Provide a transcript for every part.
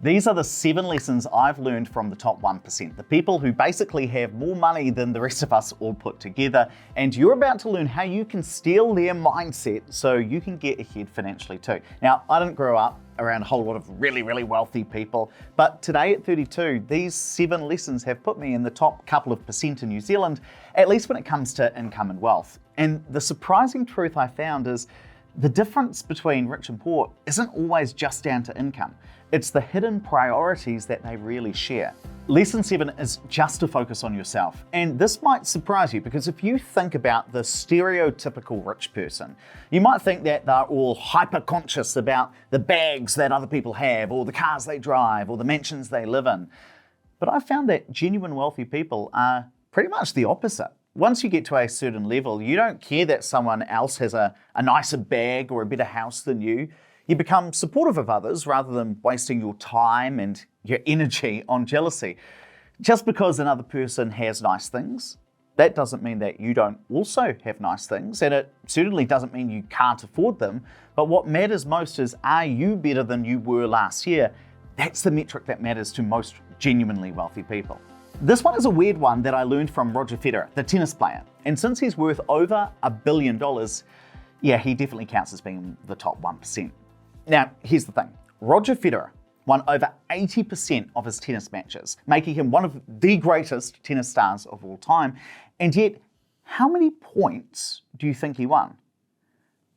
These are the 7 lessons I've learned from the top 1%, the people who basically have more money than the rest of us all put together, and you're about to learn how you can steal their mindset so you can get ahead financially too. Now, I didn't grow up around a whole lot of really wealthy people, but today at 32, these 7 lessons have put me in the top couple of percent in New Zealand, at least when it comes to income and wealth. And the surprising truth I found is the difference between rich and poor isn't always just down to income. It's the hidden priorities that they really share. Lesson 7 is just to focus on yourself. And this might surprise you because if you think about the stereotypical rich person, you might think that they're all hyper-conscious about the bags that other people have, or the cars they drive, or the mansions they live in. But I've found that genuine wealthy people are pretty much the opposite. Once you get to a certain level, you don't care that someone else has a nicer bag or a better house than you. You become supportive of others rather than wasting your time and your energy on jealousy. Just because another person has nice things, that doesn't mean that you don't also have nice things, and it certainly doesn't mean you can't afford them. But what matters most is, are you better than you were last year? That's the metric that matters to most genuinely wealthy people. This one is a weird one that I learned from Roger Federer, the tennis player. And since he's worth over $1 billion, yeah, he definitely counts as being the top 1%. Now, here's the thing. Roger Federer won over 80% of his tennis matches, making him one of the greatest tennis stars of all time. And yet, how many points do you think he won?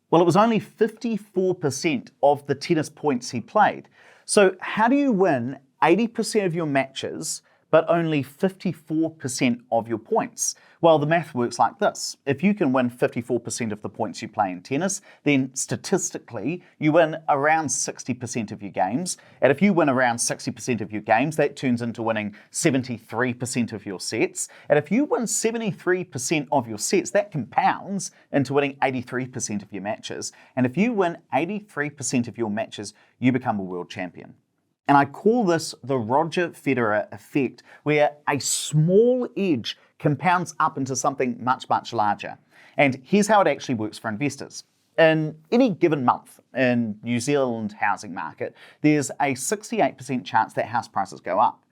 Well, it was only 54% of the tennis points he played. So how do you win 80% of your matches but only 54% of your points? Well, the math works like this. If you can win 54% of the points you play in tennis, then statistically, you win around 60% of your games. And if you win around 60% of your games, that turns into winning 73% of your sets. And if you win 73% of your sets, that compounds into winning 83% of your matches. And if you win 83% of your matches, you become a world champion. And I call this the Roger Federer Effect, where a small edge compounds up into something much larger. And here's how it actually works for investors. In any given month in New Zealand housing market, there's a 68% chance that house prices go up.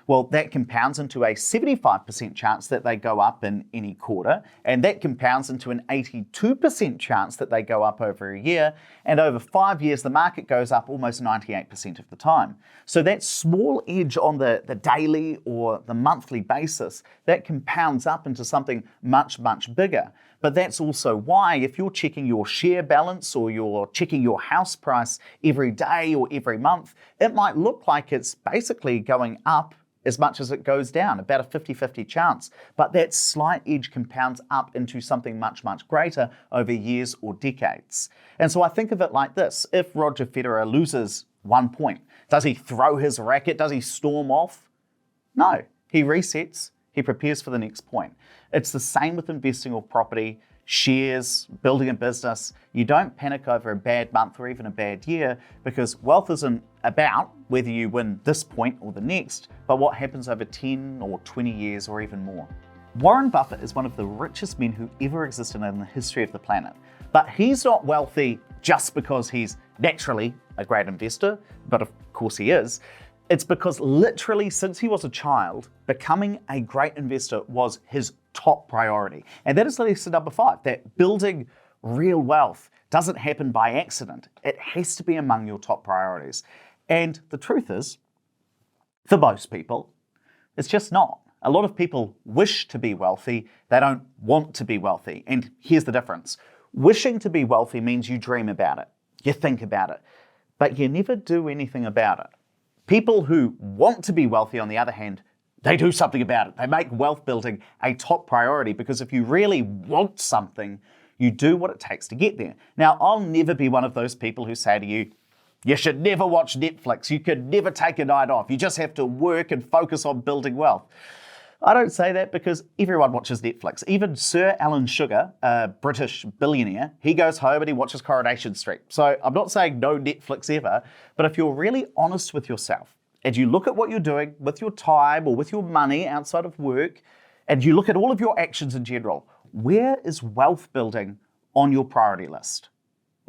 Well, that compounds into a 75% chance that they go up in any quarter, and that compounds into an 82% chance that they go up over a year, and over 5 years the market goes up almost 98% of the time. So that small edge on the daily or the monthly basis, that compounds up into something much bigger. But that's also why if you're checking your share balance or you're checking your house price every day or every month, it might look like it's basically going up as much as it goes down, about a 50-50 chance. But that slight edge compounds up into something much greater over years or decades. And so I think of it like this. If Roger Federer loses 1 point, does he throw his racket? Does he storm off? No, he resets, he prepares for the next point. It's the same with investing or property, shares, building a business. You don't panic over a bad month or even a bad year, because wealth isn't about whether you win this point or the next, but what happens over 10 or 20 years or even more. Warren Buffett is one of the richest men who ever existed in the history of the planet. But he's not wealthy just because he's naturally a great investor, but of course he is. It's because literally since he was a child, becoming a great investor was his top priority. And that is lesson number 5, that building real wealth doesn't happen by accident. It has to be among your top priorities. And the truth is, for most people, it's just not. A lot of people wish to be wealthy, they don't want to be wealthy. And here's the difference. Wishing to be wealthy means you dream about it, you think about it, but you never do anything about it. People who want to be wealthy, on the other hand, they do something about it. They make wealth building a top priority, because if you really want something, you do what it takes to get there. Now, I'll never be one of those people who say to you, you should never watch Netflix, you could never take a night off, you just have to work and focus on building wealth. I don't say that because everyone watches Netflix. Even Sir Alan Sugar, a British billionaire, he goes home and he watches Coronation Street. So I'm not saying no Netflix ever, but if you're really honest with yourself and you look at what you're doing with your time or with your money outside of work, and you look at all of your actions in general, where is wealth building on your priority list?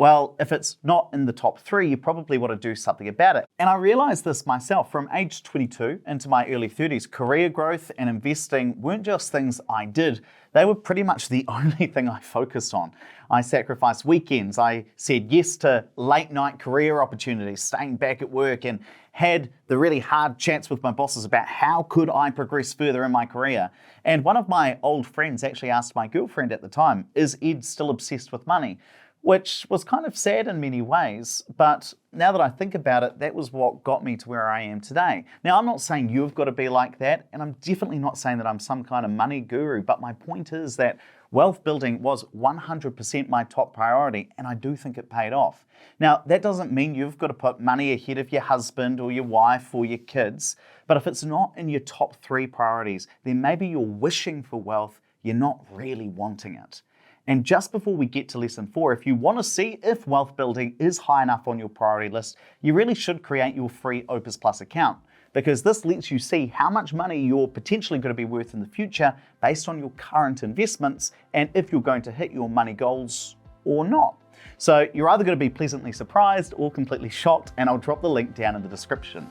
Well, if it's not in the top 3, you probably want to do something about it. And I realized this myself from age 22 into my early 30s. Career growth and investing weren't just things I did. They were pretty much the only thing I focused on. I sacrificed weekends. I said yes to late night career opportunities, staying back at work, and had the really hard chats with my bosses about how could I progress further in my career. And one of my old friends actually asked my girlfriend at the time, is Ed still obsessed with money? Which was kind of sad in many ways, but now that I think about it, that was what got me to where I am today. Now, I'm not saying you've got to be like that, and I'm definitely not saying that I'm some kind of money guru, but my point is that wealth building was 100% my top priority, and I do think it paid off. Now, that doesn't mean you've got to put money ahead of your husband or your wife or your kids, but if it's not in your top 3 priorities, then maybe you're wishing for wealth, you're not really wanting it. And just before we get to lesson 4, if you want to see if wealth building is high enough on your priority list, you really should create your free Opes Plus account, because this lets you see how much money you're potentially going to be worth in the future based on your current investments and if you're going to hit your money goals or not. So you're either going to be pleasantly surprised or completely shocked, and I'll drop the link down in the description.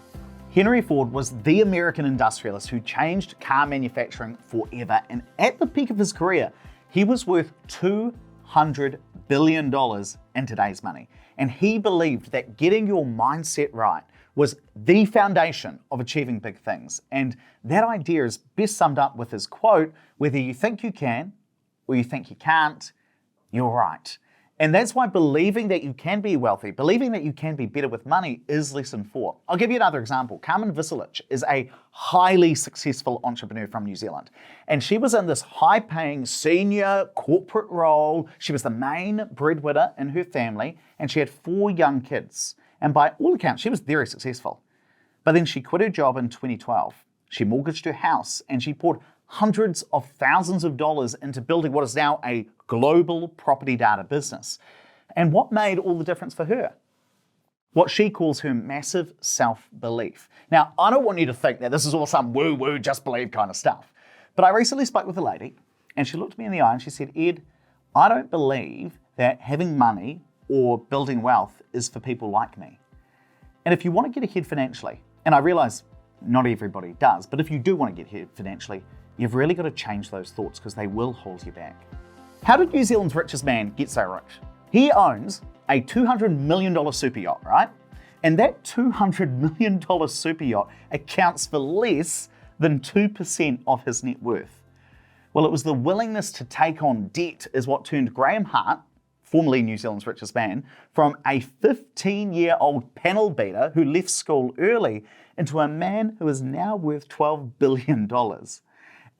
Henry Ford was the American industrialist who changed car manufacturing forever, and at the peak of his career, he was worth $200 billion in today's money. And he believed that getting your mindset right was the foundation of achieving big things. And that idea is best summed up with his quote, whether you think you can or you think you can't, you're right. And that's why believing that you can be wealthy, believing that you can be better with money is lesson 4. I'll give you another example. Carmen Visilic is a highly successful entrepreneur from New Zealand. And she was in this high-paying senior corporate role. She was the main breadwinner in her family, and she had 4 young kids. And by all accounts, she was very successful. But then she quit her job in 2012. She mortgaged her house, and she poured hundreds of thousands of dollars into building what is now a global property data business. And what made all the difference for her? What she calls her massive self-belief. Now, I don't want you to think that this is all some woo-woo, just believe kind of stuff. But I recently spoke with a lady, and she looked me in the eye and she said, Ed, I don't believe that having money or building wealth is for people like me. And if you want to get ahead financially, and I realize not everybody does, but if you do want to get ahead financially, you've really got to change those thoughts because they will hold you back. How did New Zealand's richest man get so rich? He owns a $200 million super yacht, right? And that $200 million super yacht accounts for less than 2% of his net worth. Well, it was the willingness to take on debt is what turned Graham Hart, formerly New Zealand's richest man, from a 15-year-old panel beater who left school early into a man who is now worth $12 billion.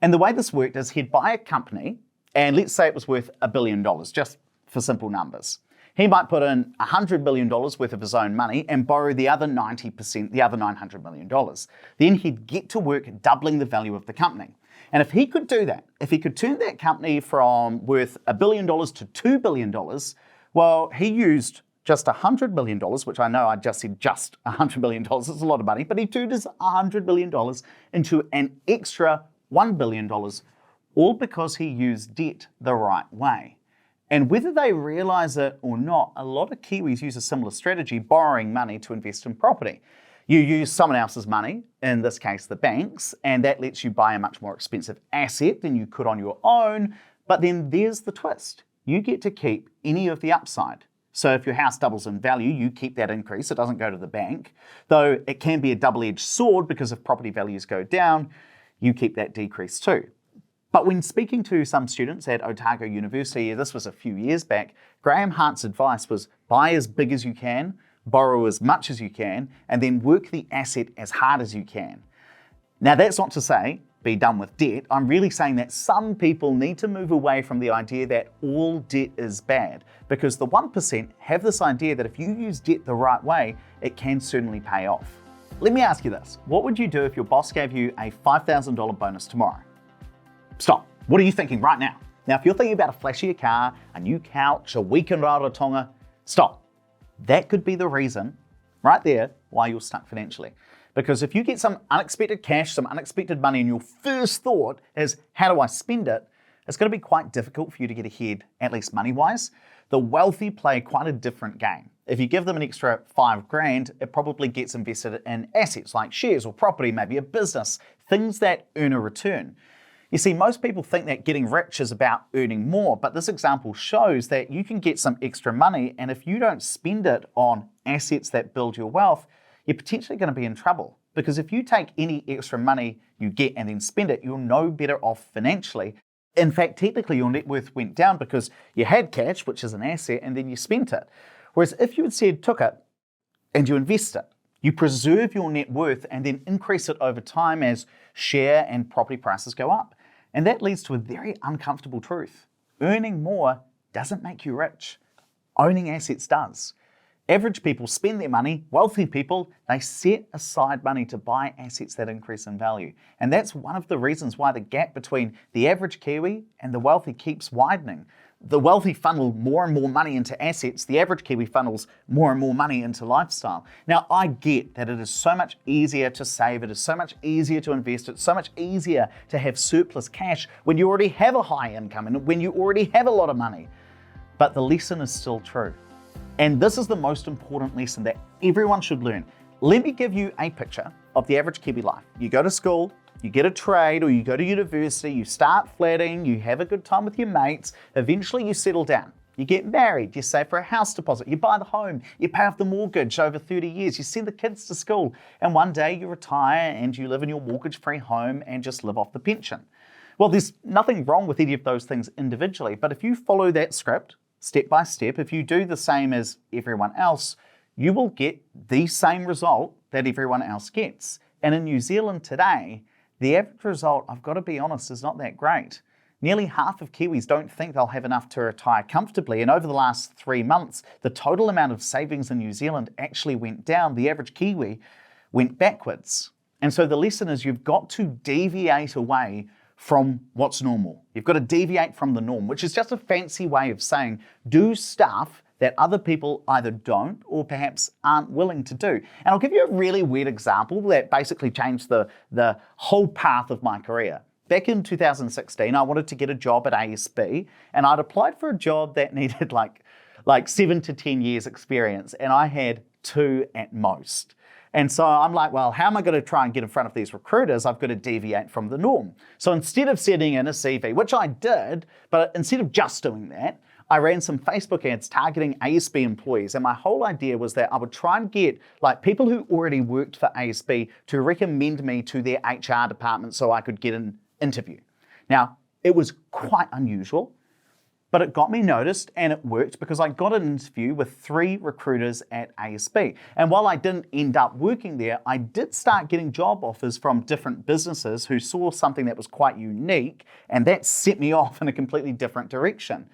And the way this worked is he'd buy a company, and let's say it was worth $1 billion, just for simple numbers. He might put in $100 million worth of his own money and borrow the other 90%, the other $900 million. Then he'd get to work doubling the value of the company. And if he could do that, if he could turn that company from worth $1 billion to $2 billion, well, he used just $100 million, which I know I just said just $100 million, it's a lot of money, but he turned his $100 million into an extra $1 billion, all because he used debt the right way. And whether they realize it or not, a lot of Kiwis use a similar strategy, borrowing money to invest in property. You use someone else's money, in this case the banks, and that lets you buy a much more expensive asset than you could on your own. But then there's the twist. You get to keep any of the upside. So if your house doubles in value, you keep that increase. It doesn't go to the bank. Though it can be a double-edged sword because if property values go down, you keep that decrease too. But when speaking to some students at Otago University, this was a few years back, Graham Hart's advice was buy as big as you can, borrow as much as you can, and then work the asset as hard as you can. Now that's not to say be done with debt. I'm really saying that some people need to move away from the idea that all debt is bad, because the 1% have this idea that if you use debt the right way, it can certainly pay off. Let me ask you this. What would you do if your boss gave you a $5,000 bonus tomorrow? Stop. What are you thinking right now? Now, if you're thinking about a flashier car, a new couch, a weekend ride to Tonga, stop. That could be the reason, right there, why you're stuck financially. Because if you get some unexpected cash, some unexpected money, and your first thought is, how do I spend it? it's going to be quite difficult for you to get ahead, at least money-wise. The wealthy play quite a different game. If you give them an extra 5 grand, it probably gets invested in assets like shares or property, maybe a business, things that earn a return. You see, most people think that getting rich is about earning more, but this example shows that you can get some extra money, and if you don't spend it on assets that build your wealth, you're potentially going to be in trouble. Because if you take any extra money you get and then spend it, you're no better off financially. In fact, technically your net worth went down because you had cash, which is an asset, and then you spent it. Whereas if you instead took it and you invest it, you preserve your net worth and then increase it over time as share and property prices go up. And that leads to a very uncomfortable truth. Earning more doesn't make you rich. Owning assets does. Average people spend their money. Wealthy people, they set aside money to buy assets that increase in value. And that's one of the reasons why the gap between the average Kiwi and the wealthy keeps widening. The wealthy funnel more and more money into assets. The average Kiwi funnels more and more money into lifestyle. Now, I get that it is so much easier to save. It is so much easier to invest. It's so much easier to have surplus cash when you already have a high income and when you already have a lot of money. But the lesson is still true. And this is the most important lesson that everyone should learn. Let me give you a picture of the average Kiwi life. You go to school, you get a trade, or you go to university, you start flatting, you have a good time with your mates, eventually you settle down. You get married, you save for a house deposit, you buy the home, you pay off the mortgage over 30 years, you send the kids to school, and one day you retire and you live in your mortgage-free home and just live off the pension. Well, there's nothing wrong with any of those things individually, but if you follow that script, step by step, if you do the same as everyone else, you will get the same result that everyone else gets. And in New Zealand today, the average result, I've got to be honest, is not that great. Nearly half of Kiwis don't think they'll have enough to retire comfortably, and over the last 3 months, the total amount of savings in New Zealand actually went down. The average Kiwi went backwards. And so the lesson is you've got to deviate away from what's normal. You've got to deviate from the norm, which is just a fancy way of saying do stuff that other people either don't or perhaps aren't willing to do. And I'll give you a really weird example that basically changed the whole path of my career. Back in 2016, I wanted to get a job at ASB, and I'd applied for a job that needed like 7 to 10 years experience, and I had 2 at most. And so I'm like, well, how am I going to try and get in front of these recruiters? I've got to deviate from the norm. So instead of sending in a CV, which I did, but instead of just doing that, I ran some Facebook ads targeting ASB employees. And my whole idea was that I would try and get like people who already worked for ASB to recommend me to their HR department so I could get an interview. Now, it was quite unusual, but it got me noticed and it worked because I got an interview with 3 recruiters at ASB. And while I didn't end up working there, I did start getting job offers from different businesses who saw something that was quite unique, and that set me off in a completely different direction.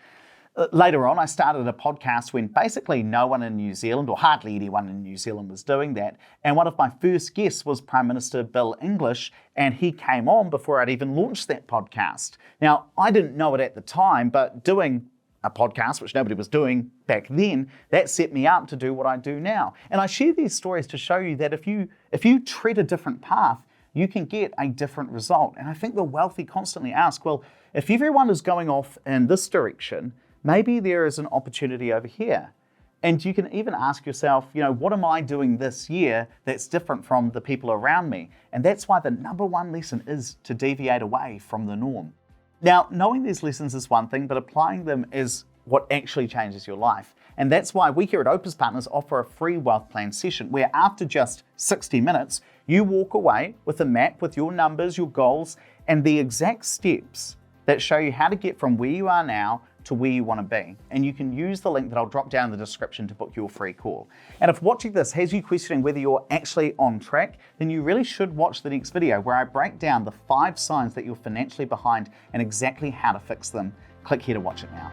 Later on, I started a podcast when basically no one in New Zealand, or hardly anyone in New Zealand, was doing that. And one of my first guests was Prime Minister Bill English, and he came on before I'd even launched that podcast. Now, I didn't know it at the time, but doing a podcast, which nobody was doing back then, that set me up to do what I do now. And I share these stories to show you that if you tread a different path, you can get a different result. And I think the wealthy constantly ask, well, if everyone is going off in this direction, maybe there is an opportunity over here. And you can even ask yourself, what am I doing this year that's different from the people around me? And that's why the number one lesson is to deviate away from the norm. Now, knowing these lessons is one thing, but applying them is what actually changes your life. And that's why we here at Opes Partners offer a free wealth plan session where after just 60 minutes, you walk away with a map with your numbers, your goals, and the exact steps that show you how to get from where you are now to where you want to be. And you can use the link that I'll drop down in the description to book your free call. And if watching this has you questioning whether you're actually on track, then you really should watch the next video where I break down the 5 signs that you're financially behind and exactly how to fix them. Click here to watch it now.